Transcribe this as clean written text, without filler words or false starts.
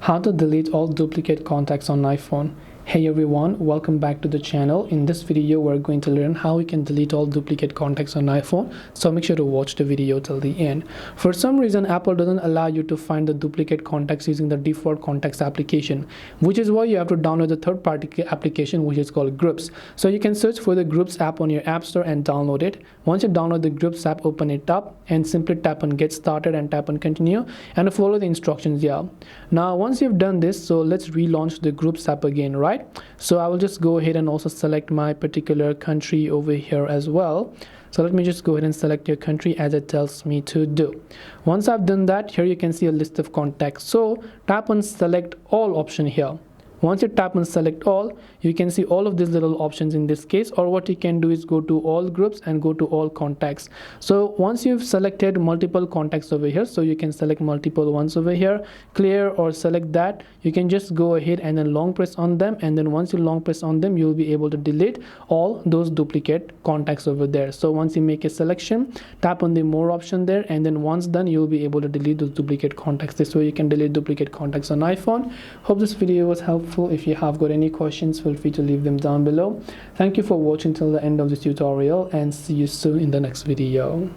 How to delete all duplicate contacts on iPhone. Hey everyone, welcome back to the channel. In this video we're going to learn how we can delete all duplicate contacts on iPhone, so make sure to watch the video till the end. For some reason Apple doesn't allow you to find the duplicate contacts using the default contacts application, which is why you have to download the third-party application which is called Groups. So you can search for the Groups app on your app store and download it. Once you download the Groups app, open it up and simply tap on get started and tap on continue and follow the instructions here. Now once you've done this, so let's relaunch the Groups app again, right? So I will just go ahead and also select my particular country over here as well. So let me just go ahead and select your country as it tells me to do. Once I've done that, here you can see a list of contacts. So tap on select all option here. Once you tap on select all, you can see all of these little options in this case, or what you can do is go to all groups and go to all contacts. So once you've selected multiple contacts over here, so you can select multiple ones over here, clear or select that, you can just go ahead and then long press on them, and then once you long press on them, you'll be able to delete all those duplicate contacts over there. So once you make a selection, tap on the more option there, and then once done, you'll be able to delete those duplicate contacts. This way you can delete duplicate contacts on iPhone. Hope this video was helpful. If you have got any questions, feel free to leave them down below. Thank you for watching till the end of this tutorial, and see you soon in the next video.